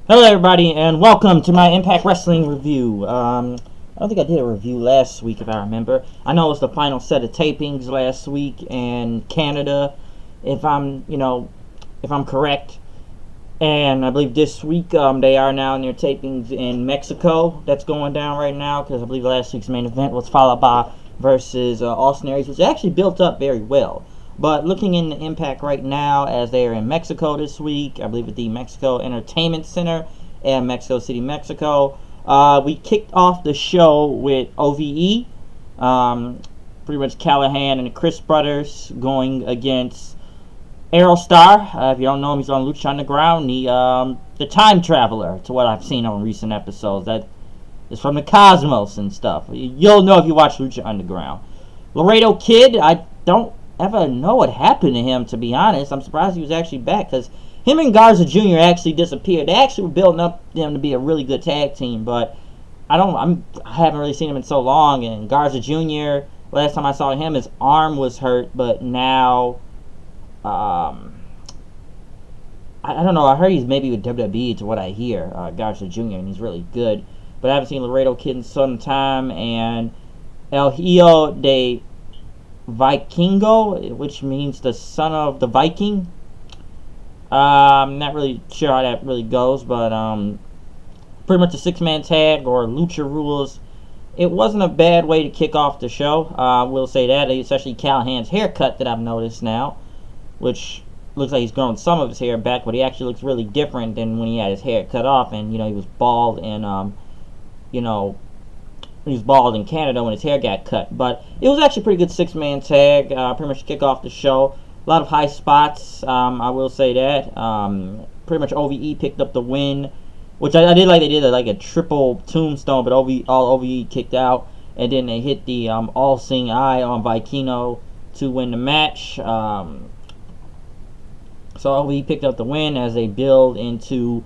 Hello everybody and welcome to my Impact Wrestling review. I don't think I did a review last week if I remember. I know it was the final set of tapings last week in Canada, if I'm correct. And I believe this week they are now in their tapings in Mexico. That's going down right now because I believe last week's main event was followed by versus Austin Aries, which actually built up very well. But looking in the Impact right now, as they are in Mexico this week, I believe at the Mexico Entertainment Center in Mexico City, Mexico, we kicked off the show with OVE, pretty much Callahan and the Chris brothers going against Aerostar. If you don't know him, he's on Lucha Underground, the time traveler, to what I've seen on recent episodes. That is from the Cosmos and stuff. You'll know if you watch Lucha Underground. Laredo Kid, I don't ever know what happened to him, to be honest. I'm surprised he was actually back because him and Garza Jr. actually disappeared. They actually were building up them to be a really good tag team, but I haven't really seen him in so long. And Garza Jr., last time I saw him, his arm was hurt, but now I don't know. I heard he's maybe with WWE, to what I hear, Garza Jr., and he's really good. But I haven't seen Laredo Kid in some time. And El Hijo de Vikingo, which means the son of the Viking. I'm not really sure how that really goes, but pretty much a six-man tag or Lucha Rules. It wasn't a bad way to kick off the show. I will say that, especially Callahan's haircut that I've noticed now, which looks like he's grown some of his hair back, but he actually looks really different than when he had his hair cut off, and he was bald and he was bald in Canada when his hair got cut. But it was actually a pretty good six-man tag, pretty much kick off the show. A lot of high spots, I will say that. Pretty much OVE picked up the win, which I did like. They did a triple tombstone, but all OVE kicked out. And then they hit the all-seeing eye on Vikino to win the match. So OVE picked up the win as they build into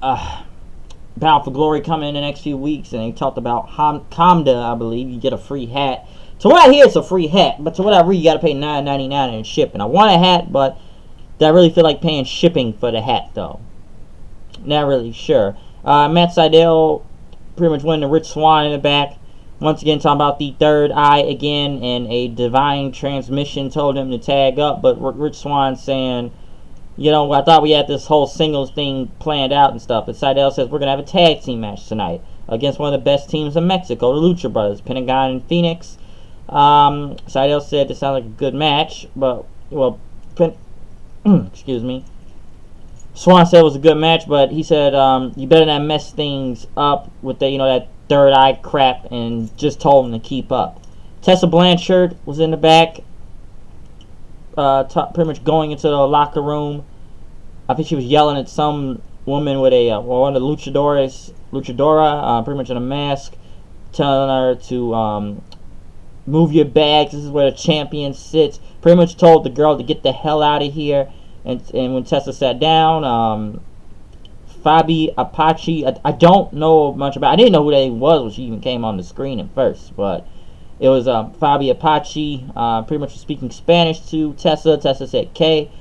Bound for Glory coming in the next few weeks, and they talked about Kamda, I believe. You get a free hat. So what I hear, it's a free hat, but to what I read, you got to pay $9.99 in shipping. I want a hat, but do I really feel like paying shipping for the hat, though? Not really sure. Matt Sydal pretty much winning the Rich Swan in the back. Once again, talking about the third eye again, and a divine transmission told him to tag up, but Rich Swan saying, I thought we had this whole singles thing planned out and stuff. But Sydal says we're going to have a tag team match tonight against one of the best teams in Mexico, the Lucha Brothers, Pentagon and Fenix. Sydal said this sounded like a good match, but, excuse me. Swan said it was a good match, but he said you better not mess things up with that third eye crap, and just told him to keep up. Tessa Blanchard was in the back. Pretty much going into the locker room. I think she was yelling at some woman with one of the luchadora, pretty much in a mask, telling her to move your bags. This is where the champion sits. Pretty much told the girl to get the hell out of here. And when Tessa sat down, Fabi Apache, I don't know much about. I didn't know who that was when she even came on the screen at first, but it was Fabi Apache, pretty much speaking Spanish to Tessa. Tessa said K.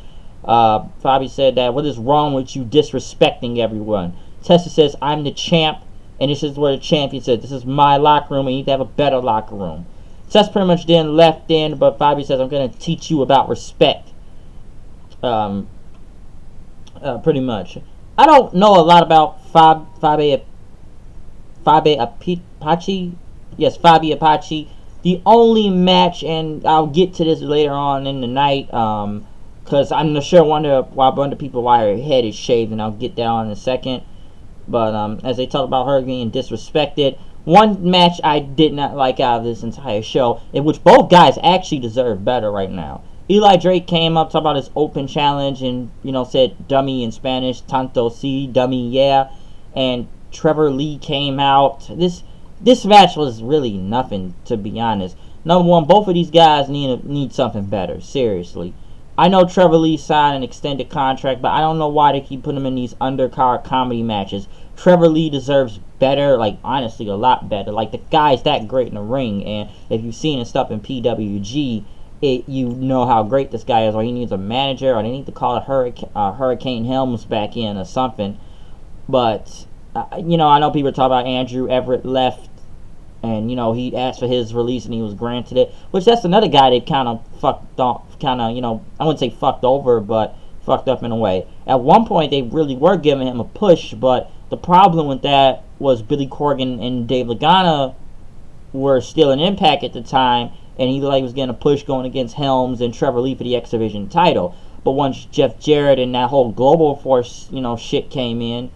Fabi said that, what is wrong with you disrespecting everyone? Tessa says, I'm the champ, and this is where the champion said, this is my locker room, and you need to have a better locker room. Tessa pretty much then left in, but Fabi says, I'm going to teach you about respect. Pretty much. I don't know a lot about Fabi Apache. Yes, Fabi Apache. The only match, and I'll get to this later on in the night, because I'm sure wonder people why her head is shaved, and I'll get that on in a second. But as they talk about her being disrespected, one match I did not like out of this entire show, in which both guys actually deserve better right now. Eli Drake came up, talking about his open challenge, and said dummy in Spanish, tanto si, dummy, yeah. And Trevor Lee came out. This match was really nothing, to be honest. Number one, both of these guys need something better, seriously. I know Trevor Lee signed an extended contract, but I don't know why they keep putting him in these undercard comedy matches. Trevor Lee deserves better, honestly, a lot better. The guy's that great in the ring, and if you've seen his stuff in PWG, you know how great this guy is, or he needs a manager, or they need to call Hurricane Helms back in or something. But you know, I know people talk about Andrew Everett left, and you know he asked for his release and he was granted it. Which that's another guy they kind of fucked off, kind of, you know, I wouldn't say fucked over, but fucked up in a way. At one point they really were giving him a push, but the problem with that was Billy Corgan and Dave Lagana were still in Impact at the time, and he was getting a push going against Helms and Trevor Lee for the X Division title. But once Jeff Jarrett and that whole Global Force, you know, shit came in,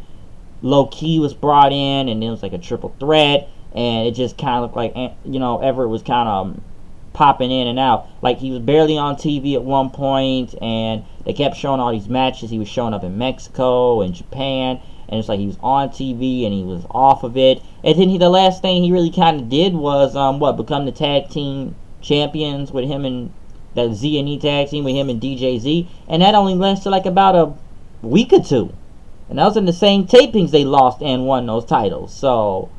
Low Key was brought in, and it was like a triple threat, and it just kind of looked like, you know, Everett was kind of popping in and out. Like, he was barely on TV at one point, and they kept showing all these matches. He was showing up in Mexico and Japan, and it's like he was on TV and he was off of it. And then the last thing he really kind of did was, become the tag team champions with him and that Z and E tag team with him and DJZ. And that only lasted like about a week or two. And that was in the same tapings they lost and won those titles. So,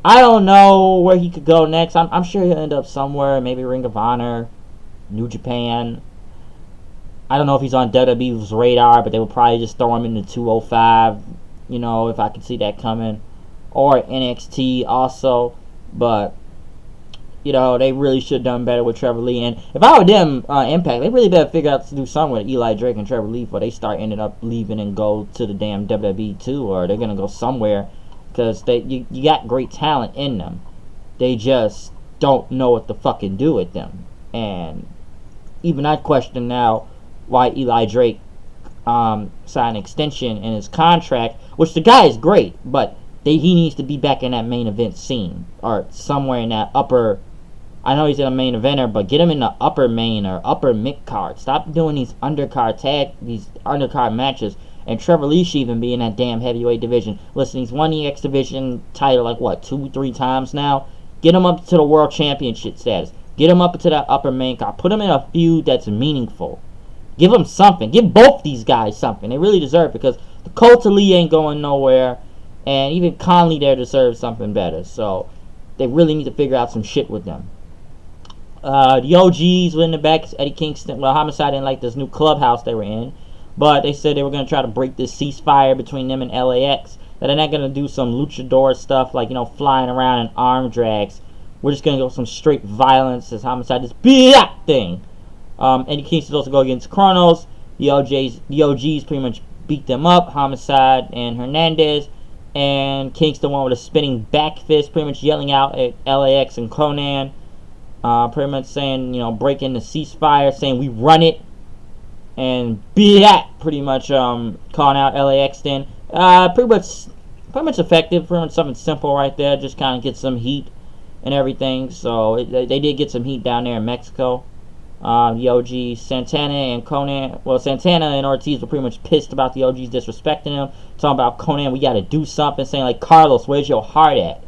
I don't know where he could go next. I'm sure he'll end up somewhere. Maybe Ring of Honor, New Japan. I don't know if he's on WWE's radar, but they would probably just throw him into 205, you know, if I could see that coming. Or NXT also. But, you know, they really should have done better with Trevor Lee. And if I were them, Impact, they really better figure out to do something with Eli Drake and Trevor Lee before they start ending up leaving and go to the damn WWE too. Or they're going to go somewhere. Because you got great talent in them. They just don't know what to fucking do with them. And even I question now why Eli Drake signed an extension in his contract, which the guy is great, but he needs to be back in that main event scene or somewhere in that upper. I know he's in a main eventer, but get him in the upper main or upper mid card. Stop doing these undercard matches. And Trevor Lee should even be in that damn heavyweight division. Listen, he's won the X Division title like, 2-3 times now? Get him up to the World Championship status. Get him up to that upper main card. Put him in a feud that's meaningful. Give him something. Give both these guys something. They really deserve it, because the Cult of Lee ain't going nowhere. And even Conley there deserves something better. So, they really need to figure out some shit with them. The OGs were in the back. Eddie Kingston. Well, Homicide didn't like this new clubhouse they were in. But they said they were going to try to break this ceasefire between them and LAX. That they're not going to do some luchador stuff like, you know, flying around in arm drags. We're just going to go some straight violence as Homicide, this BIAT thing. Eddie Kingston also go against Kronos. The OGs pretty much beat them up. Homicide and Hernandez. And Kingston won with a spinning back fist, pretty much yelling out at LAX and Conan. Pretty much saying, you know, breaking the ceasefire, saying we run it. And BIAT pretty much calling out LAX then. Pretty much effective, pretty much something simple right there. Just kind of get some heat and everything. So they did get some heat down there in Mexico. The OGs, Santana and Conan. Well, Santana and Ortiz were pretty much pissed about the OGs disrespecting him. Talking about Conan, we got to do something. Saying like, Carlos, where's your heart at?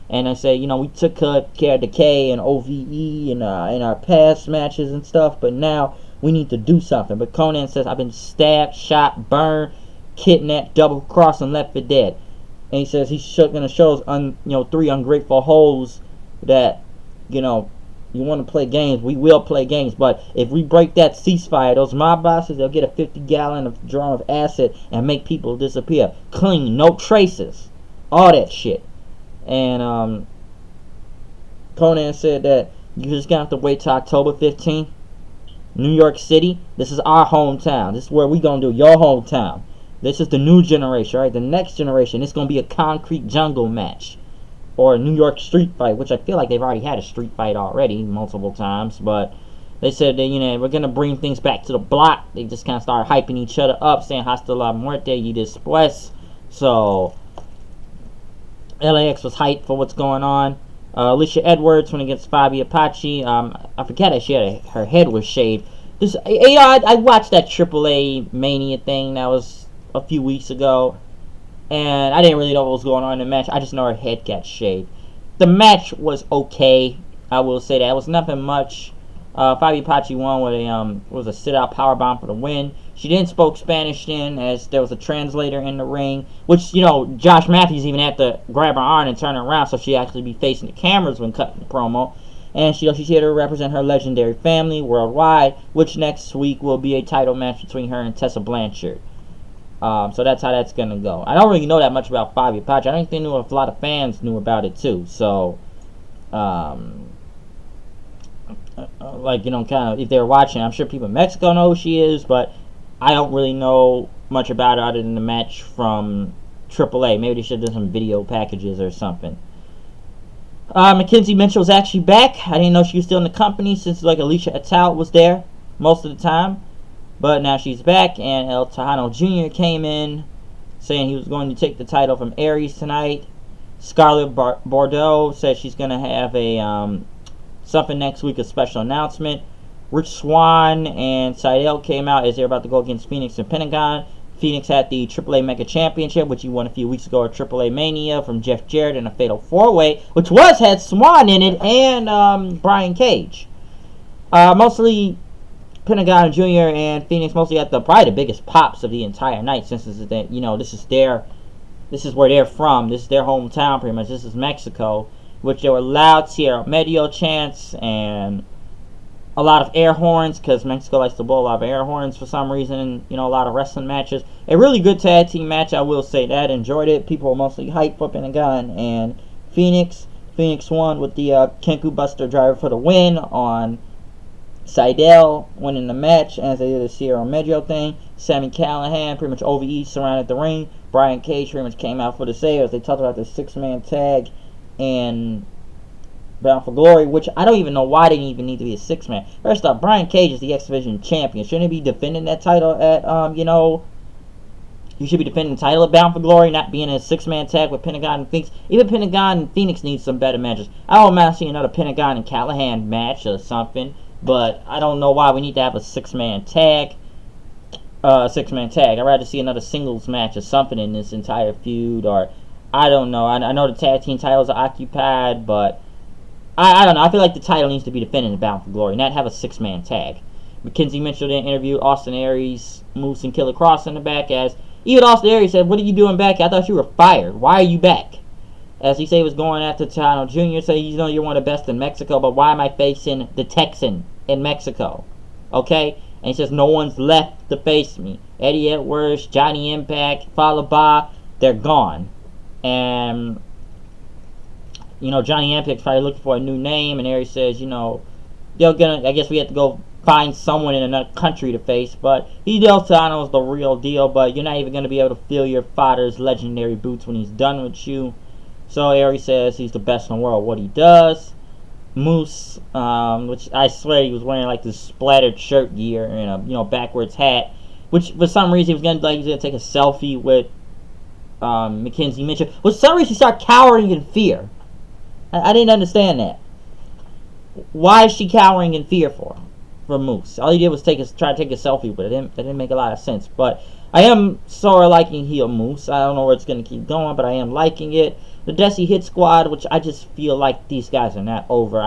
And I say, you know, we took care of Decay and OVE in our past matches and stuff, but now we need to do something. But Conan says, I've been stabbed, shot, burned, kidnapped, double-crossed, and left for dead. And he says he's going to show us, 3 ungrateful hoes that, you know, you want to play games. We will play games. But if we break that ceasefire, those mob bosses, they'll get a 50-gallon drum of acid and make people disappear. Clean, no traces. All that shit. And Conan said that you just got to wait till October 15th. New York City, this is our hometown. This is where we gonna do your hometown. This is the new generation, right? The next generation, it's gonna be a concrete jungle match. Or a New York street fight, which I feel like they've already had a street fight already multiple times. But they said that, you know, we're gonna bring things back to the block. They just kind of started hyping each other up, saying hasta la muerte y después. So LAX was hyped for what's going on. Alicia Edwards went against Fabi Apache. I forget that her head was shaved. I watched that AAA Mania thing that was a few weeks ago, and I didn't really know what was going on in the match. I just know her head got shaved. The match was okay. I will say that it was nothing much. Fabi Apache won with a sit-out powerbomb for the win. She didn't spoke Spanish then, as there was a translator in the ring, which, you know, Josh Matthews even had to grab her arm and turn her around so she actually be facing the cameras when cutting the promo. And she's here to represent her legendary family worldwide, which next week will be a title match between her and Tessa Blanchard. So that's how that's gonna go. I don't really know that much about Fabio Pacha. I don't think a lot of fans knew about it too. So, like, kind of, if they're watching, I'm sure people in Mexico know who she is, but I don't really know much about it other than the match from AAA. Maybe they should have done some video packages or something. Mackenzie Mitchell's actually back. I didn't know she was still in the company since, like, Alicia Atal was there most of the time. But now she's back, and El Tejano Jr. came in saying he was going to take the title from Aries tonight. Scarlett Bordeaux said she's going to have a something next week, a special announcement. Rich Swan and Sydal came out as they're about to go against Fenix and Pentagon. Phoenix had the AAA Mega Championship, which he won a few weeks ago at AAA Mania from Jeff Jarrett in a Fatal 4-Way, which had Swan in it and Brian Cage. Mostly Pentagon Jr. and Phoenix mostly had probably the biggest pops of the entire night, since this is where they're from. This is their hometown, pretty much. This is Mexico, which there were loud Sierra Medio chants and a lot of air horns, because Mexico likes to blow a lot of air horns for some reason. A lot of wrestling matches. A really good tag team match, I will say that. Enjoyed it. People were mostly hyped for Pentagon and Phoenix. Phoenix won with the Kenku Buster Driver for the win on Sydal, winning the match as they did the Sierra Medio thing. Sami Callihan pretty much OVE surrounded the ring. Brian Cage pretty much came out for the save as they talked about the 6-man tag and Bound for Glory, which I don't even know why they even need to be a 6-man. First off, Brian Cage is the X Division champion. Shouldn't he be defending that title at, you should be defending the title at Bound for Glory, not being in a 6-man tag with Pentagon and Phoenix. Even Pentagon and Phoenix need some better matches. I don't mind seeing another Pentagon and Callahan match or something, but I don't know why we need to have a 6-man tag. I'd rather see another singles match or something in this entire feud, or I don't know. I know the tag team titles are occupied, but I don't know. I feel like the title needs to be defended in Bound for Glory, not have a 6-man tag. Mackenzie Mitchell then interviewed Austin Aries, Moose, and Killer Kross in the back, as even Austin Aries said, "What are you doing back? I thought you were fired. Why are you back?" As he said he was going after Tejano Jr., say, you're one of the best in Mexico, but why am I facing the Texan in Mexico? Okay? And he says, no one's left to face me. Eddie Edwards, Johnny Impact, Falaba, they're gone. And Johnny Impact's probably looking for a new name, and Aries says, I guess we have to go find someone in another country to face, but Hideo Tejano's the real deal, but you're not even going to be able to fill your father's legendary boots when he's done with you. So Aries says he's the best in the world at what he does. Moose, which I swear he was wearing like this splattered shirt gear and a backwards hat, which for some reason he was gonna take a selfie with Mackenzie Mitchell. For some reason he started cowering in fear. I didn't understand that. Why is she cowering in fear for Moose? All he did was try to take a selfie with it. That didn't make a lot of sense. But I am sort of liking heel Moose. I don't know where it's gonna keep going, but I am liking it. The Desi Hit Squad, which I just feel like these guys are not over.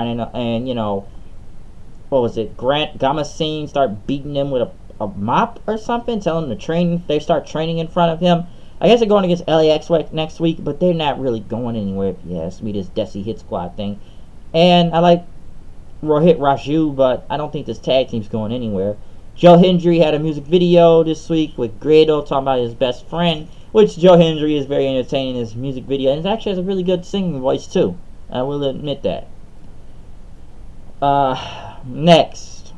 What was it? Grant Gamasine start beating them with a mop or something, telling them to train. They start training in front of him. I guess they're going against LAX next week, but they're not really going anywhere, if you ask me, this Desi Hit Squad thing. And I like Rohit Raju, but I don't think this tag team's going anywhere. Joe Hendry had a music video this week with Grado talking about his best friend, which Joe Hendry is very entertaining in his music video, and he actually has a really good singing voice too. I will admit that. Next,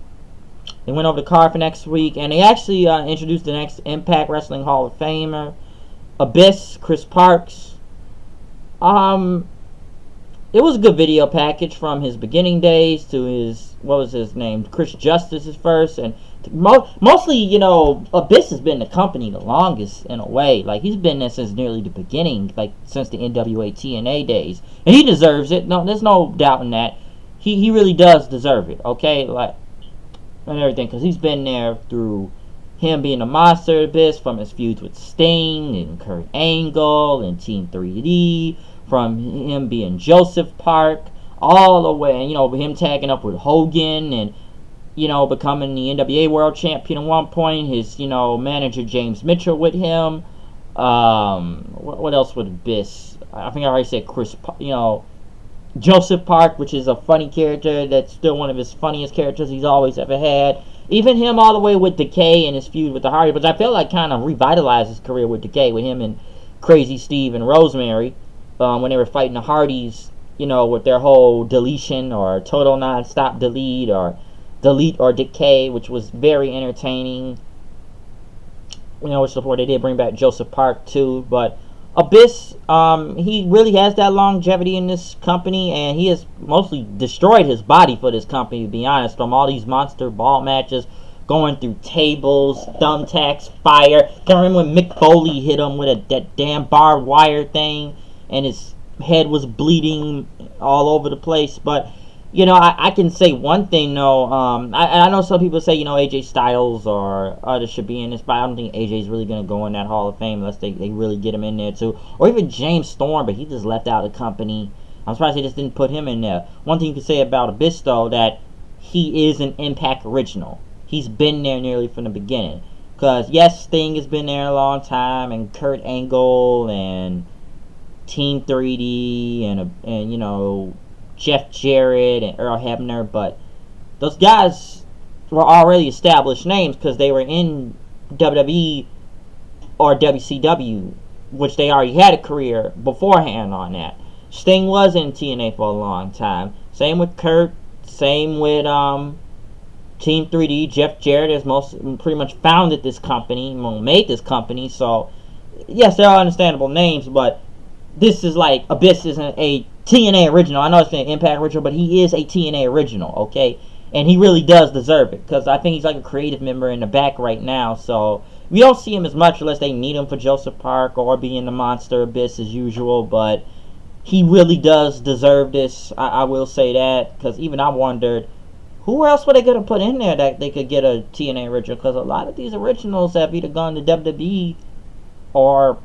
they went over the card for next week, and they actually introduced the next Impact Wrestling Hall of Famer, Abyss, Chris Parks. It was a good video package from his beginning days to his, Chris Justice's first, and mostly, Abyss has been in the company the longest in a way. Like, he's been there since nearly the beginning, like, since the NWA TNA days. And he deserves it. No, there's no doubt in that. He really does deserve it, okay? Like, and everything, because he's been there through him being a monster Abyss, from his feuds with Sting and Kurt Angle and Team 3D, from him being Joseph Park, all the way, him tagging up with Hogan and, becoming the NWA World Champion at one point, his, manager James Mitchell with him. What else with Abyss? I think I already said Joseph Park, which is a funny character that's still one of his funniest characters he's always ever had. Even him all the way with Decay and his feud with the Hardy, but I feel like kind of revitalized his career with Decay, with him and Crazy Steve and Rosemary, when they were fighting the Hardys, with their whole deletion or total non-stop delete or decay, which was very entertaining. Which before they did bring back Joseph Park too, but Abyss, he really has that longevity in this company, and he has mostly destroyed his body for this company, to be honest, from all these monster ball matches, going through tables, thumbtacks, fire. Can't remember when Mick Foley hit him with that damn barbed wire thing, and his head was bleeding all over the place. But I can say one thing though. I know some people say AJ Styles or others should be in this, but I don't think AJ's really gonna go in that Hall of Fame unless they really get him in there too. Or even James Storm, but he just left out the company. I'm surprised they just didn't put him in there. One thing you can say about Abyss though, that he is an Impact original. He's been there nearly from the beginning. Because yes, Sting has been there a long time, and Kurt Angle and Team 3D and Jeff Jarrett and Earl Hebner, but those guys were already established names because they were in WWE or WCW, which they already had a career beforehand on that. Sting was in TNA for a long time. Same with Kurt. Same with Team 3D. Jeff Jarrett has pretty much founded this company, made this company. So yes, they're all understandable names, but this is like Abyss isn't a TNA original. I know it's an Impact original, but he is a TNA original, okay? And he really does deserve it, because I think he's like a creative member in the back right now. So we don't see him as much unless they need him for Joseph Park or being the Monster Abyss as usual. But he really does deserve this. I will say that, because even I wondered who else were they going to put in there that they could get a TNA original, because a lot of these originals have either gone to WWE or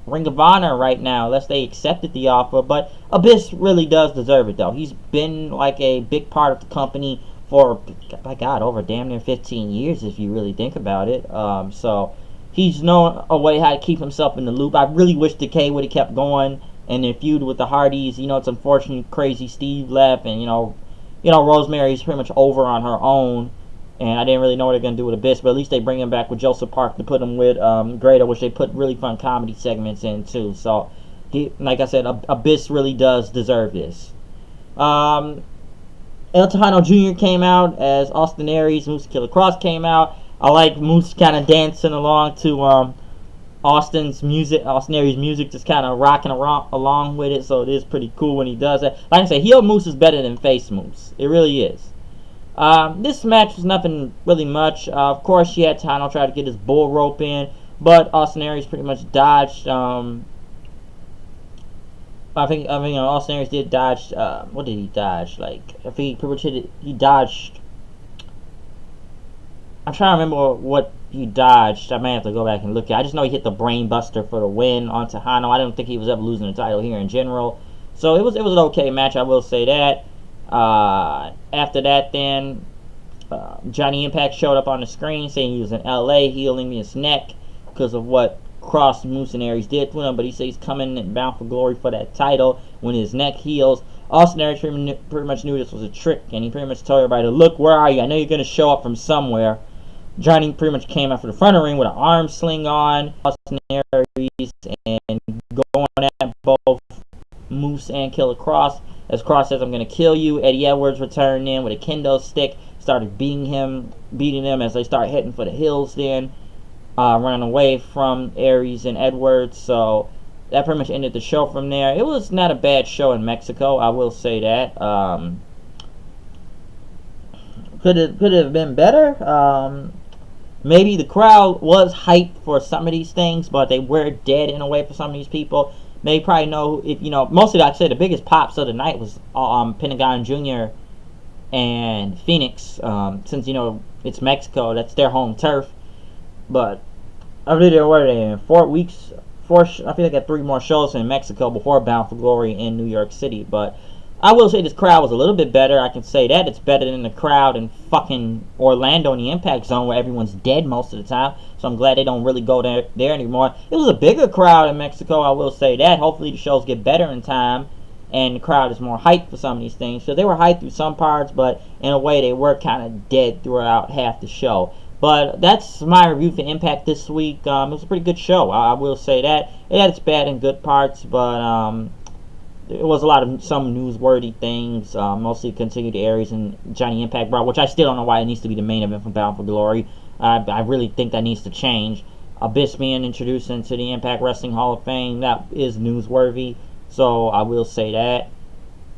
Ring of Honor right now, unless they accepted the offer. But Abyss really does deserve it though. He's been like a big part of the company for, my God, over damn near 15 years if you really think about it. So he's known a way how to keep himself in the loop. I really wish Decay would have kept going and then feud with the Hardys. It's unfortunate Crazy Steve left, and Rosemary's pretty much over on her own. And I didn't really know what they're going to do with Abyss, but at least they bring him back with Joseph Park to put him with Grado, which they put really fun comedy segments in too. So, like I said, Abyss really does deserve this. El Tejano Jr. came out as Austin Aries. Moose Killer Cross came out. I like Moose kind of dancing along to Austin's music, Austin Aries' music, just kind of rocking along with it. So it is pretty cool when he does that. Like I said, heel Moose is better than face Moose. It really is. This match was nothing really much. Of course, she had Tano try to get his bull rope in, but Austin Aries pretty much dodged. I think Austin Aries did dodge. What did he dodge? Like, I think he pretty much hit it. He dodged. I'm trying to remember what he dodged. I may have to go back and look at it. I just know he hit the Brain Buster for the win on Tejano. I don't think he was ever losing the title here in general. So it was an okay match, I will say that. After that, then Johnny Impact showed up on the screen saying he was in LA healing his neck because of what Cross, Moose, and Aries did to him. But he says he's coming and bound for glory for that title when his neck heals. Austin Aries pretty much knew this was a trick, and he pretty much told everybody, look, where are you? I know you're going to show up from somewhere. Johnny pretty much came out for the front of the ring with an arm sling on. Austin Aries and going at both Moose and Killer Cross. As Cross says, I'm going to kill you. Eddie Edwards returned in with a kendo stick. Started beating them as they start heading for the hills then. Running away from Aries and Edwards. So that pretty much ended the show from there. It was not a bad show in Mexico, I will say that. Could it have been better? Maybe the crowd was hyped for some of these things, but they were dead in a way for some of these people. They probably know, if mostly, like I said, the biggest pops of the night was Pentagon Jr. and Fenix. Since it's Mexico, that's their home turf. But I really didn't worry in 4 weeks. I feel like I got 3 more shows in Mexico before Bound for Glory in New York City. But I will say this crowd was a little bit better. I can say that it's better than the crowd in fucking Orlando in the Impact Zone where everyone's dead most of the time. So I'm glad they don't really go there anymore. It was a bigger crowd in Mexico, I will say that. Hopefully the shows get better in time. and the crowd is more hyped for some of these things. So they were hyped through some parts, but in a way they were kind of dead throughout half the show. But that's my review for Impact this week. It was a pretty good show, I will say that. It had its bad and good parts, but it was a lot of some newsworthy things, mostly continued Aries and Johnny Impact brought, which I still don't know why it needs to be the main event from Bound for Glory. I really think that needs to change. Abyss being introduced into the Impact Wrestling Hall of Fame, that is newsworthy, so I will say that.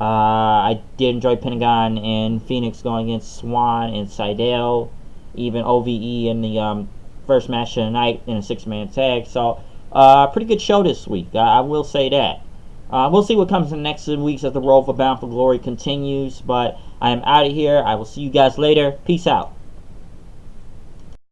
I did enjoy Pentagon and Fenix going against Swan and Sydal, even OVE in the first match of the night in a 6-man tag. So, pretty good show this week, I will say that. We'll see what comes in the next weeks as the road for Bound for Glory continues, but I am out of here. I will see you guys later. Peace out.